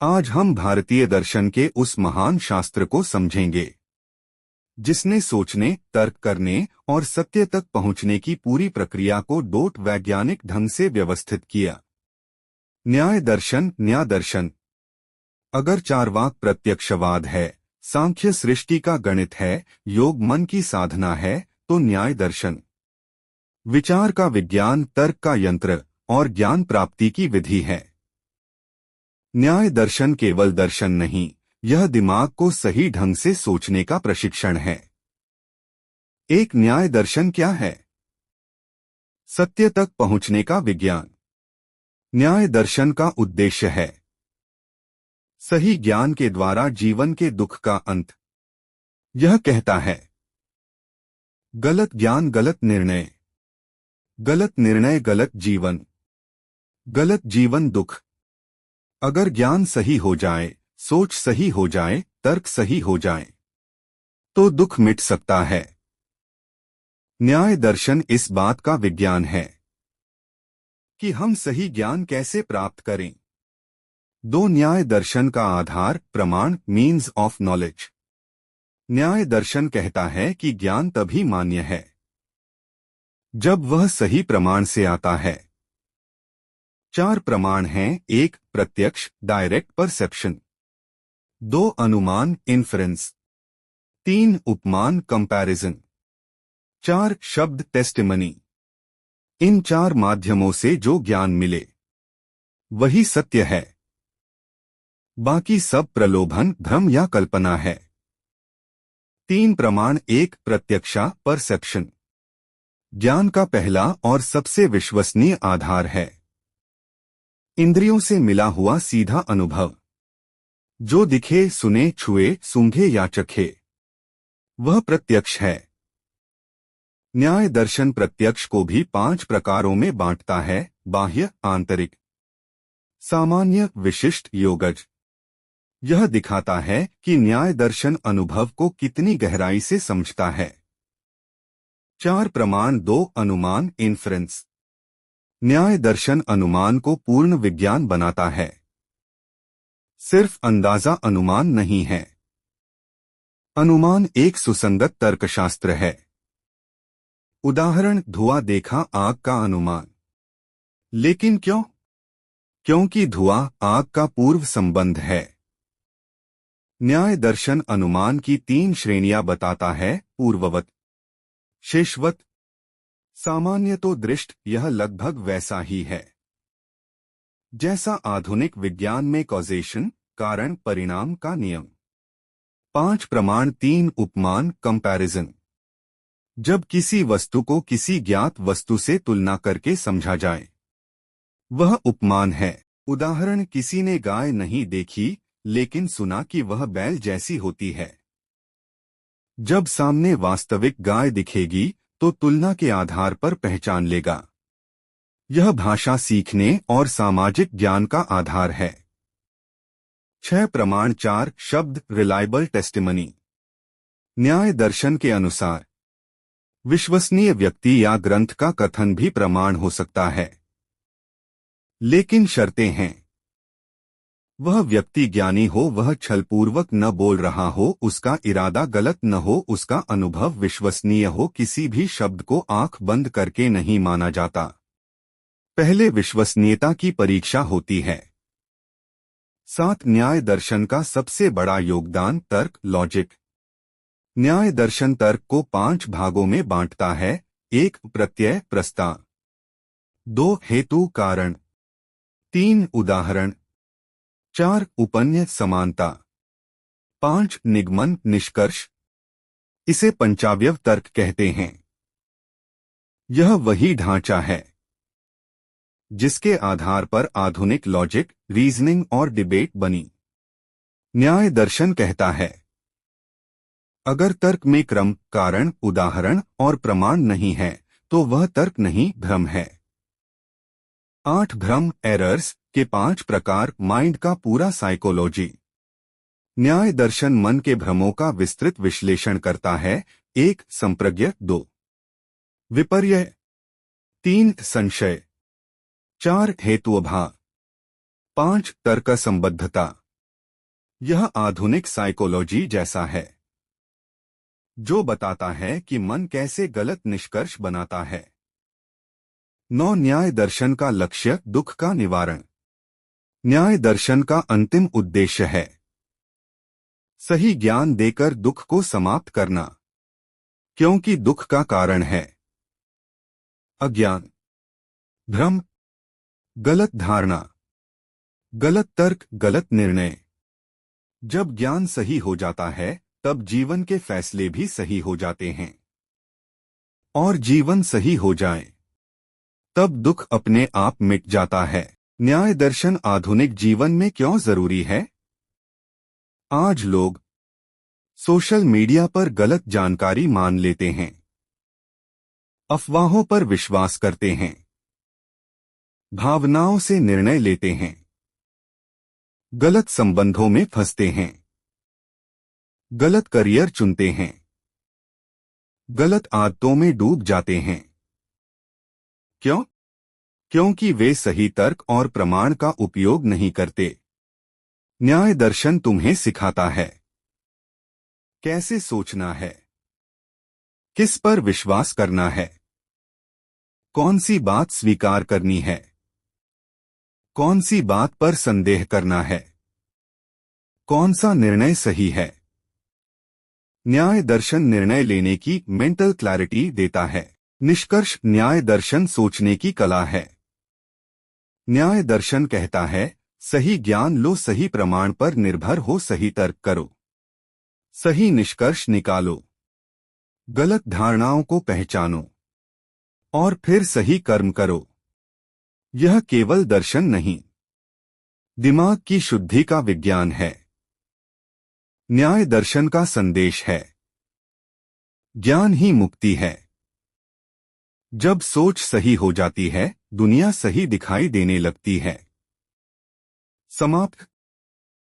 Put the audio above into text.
आज हम भारतीय दर्शन के उस महान शास्त्र को समझेंगे जिसने सोचने, तर्क करने और सत्य तक पहुंचने की पूरी प्रक्रिया को डोट वैज्ञानिक ढंग से व्यवस्थित किया। न्याय दर्शन। न्याय दर्शन अगर चार्वाक प्रत्यक्षवाद है, सांख्य सृष्टि का गणित है, योग मन की साधना है, तो न्याय दर्शन विचार का विज्ञान, तर्क का यंत्र और ज्ञान प्राप्ति की विधि है। न्याय दर्शन केवल दर्शन नहीं, यह दिमाग को सही ढंग से सोचने का प्रशिक्षण है। एक न्याय दर्शन क्या है? सत्य तक पहुंचने का विज्ञान। न्याय दर्शन का उद्देश्य है सही ज्ञान के द्वारा जीवन के दुख का अंत। यह कहता है गलत ज्ञान गलत निर्णय, गलत निर्णय गलत जीवन, गलत जीवन दुख। अगर ज्ञान सही हो जाए, सोच सही हो जाए, तर्क सही हो जाए, तो दुख मिट सकता है। न्याय दर्शन इस बात का विज्ञान है कि हम सही ज्ञान कैसे प्राप्त करें। दो न्याय दर्शन का आधार प्रमाण मीन्स ऑफ नॉलेज। न्याय दर्शन कहता है कि ज्ञान तभी मान्य है जब वह सही प्रमाण से आता है। 4 प्रमाण हैं। 1 प्रत्यक्ष डायरेक्ट परसेप्शन, 2 अनुमान इन्फरेंस, 3 उपमान कंपैरिजन, 4 शब्द टेस्टिमनी। इन 4 माध्यमों से जो ज्ञान मिले वही सत्य है, बाकी सब प्रलोभन, भ्रम या कल्पना है। 3 प्रमाण। 1 प्रत्यक्षा परसेप्शन ज्ञान का पहला और सबसे विश्वसनीय आधार है। इंद्रियों से मिला हुआ सीधा अनुभव, जो दिखे, सुने, छुए, सूंघे या चखे, वह प्रत्यक्ष है। न्याय दर्शन प्रत्यक्ष को भी 5 प्रकारों में बांटता है: बाह्य, आंतरिक, सामान्य, विशिष्ट, योगज। यह दिखाता है कि न्याय दर्शन अनुभव को कितनी गहराई से समझता है। 4 प्रमाण। 2 अनुमान इन्फरेंस न्याय दर्शन अनुमान को पूर्ण विज्ञान बनाता है, सिर्फ अंदाजा अनुमान नहीं है। अनुमान एक सुसंगत तर्कशास्त्र है। उदाहरण, धुआं देखा, आग का अनुमान। लेकिन क्यों? क्योंकि धुआं आग का पूर्व संबंध है। न्याय दर्शन अनुमान की 3 श्रेणियां बताता है: पूर्ववत, शेषवत, सामान्य। तो दृष्ट यह लगभग वैसा ही है जैसा आधुनिक विज्ञान में कॉजेशन, कारण परिणाम का नियम। 5 प्रमाण। 3 उपमान कंपैरिजन जब किसी वस्तु को किसी ज्ञात वस्तु से तुलना करके समझा जाए, वह उपमान है। उदाहरण, किसी ने गाय नहीं देखी लेकिन सुना कि वह बैल जैसी होती है। जब सामने वास्तविक गाय दिखेगी तो तुलना के आधार पर पहचान लेगा। यह भाषा सीखने और सामाजिक ज्ञान का आधार है। 6 प्रमाण। 4 शब्द रिलायबल टेस्टिमनी न्याय दर्शन के अनुसार विश्वसनीय व्यक्ति या ग्रंथ का कथन भी प्रमाण हो सकता है, लेकिन शर्तें हैं। वह व्यक्ति ज्ञानी हो, वह छलपूर्वक न बोल रहा हो, उसका इरादा गलत न हो, उसका अनुभव विश्वसनीय हो। किसी भी शब्द को आंख बंद करके नहीं माना जाता, पहले विश्वसनीयता की परीक्षा होती है। 7 न्याय दर्शन का सबसे बड़ा योगदान तर्क लॉजिक। न्याय दर्शन तर्क को 5 भागों में बांटता है: 1 प्रत्यय प्रस्ताव, 2 हेतु कारण, 3 उदाहरण, 4 उपन्य समानता, 5 निगमन निष्कर्ष। इसे पंचावयव तर्क कहते हैं। यह वही ढांचा है जिसके आधार पर आधुनिक लॉजिक, रीजनिंग और डिबेट बनी। न्याय दर्शन कहता है अगर तर्क में क्रम, कारण, उदाहरण और प्रमाण नहीं है तो वह तर्क नहीं, भ्रम है। 8 भ्रम एरर्स के 5 प्रकार। माइंड का पूरा साइकोलॉजी न्याय दर्शन मन के भ्रमों का विस्तृत विश्लेषण करता है। 1 संप्रज्ञ, 2 विपर्य, 3 संशय, 4 हेतुअभाव, 5 तर्क संबद्धता। यह आधुनिक साइकोलॉजी जैसा है, जो बताता है कि मन कैसे गलत निष्कर्ष बनाता है। 9 न्याय दर्शन का लक्ष्य दुख का निवारण। न्याय दर्शन का अंतिम उद्देश्य है सही ज्ञान देकर दुख को समाप्त करना, क्योंकि दुख का कारण है अज्ञान, भ्रम, गलत धारणा, गलत तर्क, गलत निर्णय। जब ज्ञान सही हो जाता है तब जीवन के फैसले भी सही हो जाते हैं, और जीवन सही हो जाए तब दुख अपने आप मिट जाता है। न्याय दर्शन आधुनिक जीवन में क्यों जरूरी है? आज लोग सोशल मीडिया पर गलत जानकारी मान लेते हैं, अफवाहों पर विश्वास करते हैं, भावनाओं से निर्णय लेते हैं, गलत संबंधों में फंसते हैं, गलत करियर चुनते हैं, गलत आदतों में डूब जाते हैं। क्यों? क्योंकि वे सही तर्क और प्रमाण का उपयोग नहीं करते। न्याय दर्शन तुम्हें सिखाता है कैसे सोचना है, किस पर विश्वास करना है, कौन सी बात स्वीकार करनी है, कौन सी बात पर संदेह करना है, कौन सा निर्णय सही है। न्याय दर्शन निर्णय लेने की मेंटल क्लैरिटी देता है। निष्कर्ष, न्याय दर्शन सोचने की कला है। न्याय दर्शन कहता है सही ज्ञान लो, सही प्रमाण पर निर्भर हो, सही तर्क करो, सही निष्कर्ष निकालो, गलत धारणाओं को पहचानो और फिर सही कर्म करो। यह केवल दर्शन नहीं, दिमाग की शुद्धि का विज्ञान है। न्याय दर्शन का संदेश है ज्ञान ही मुक्ति है। जब सोच सही हो जाती है दुनिया सही दिखाई देने लगती है। समाप्त।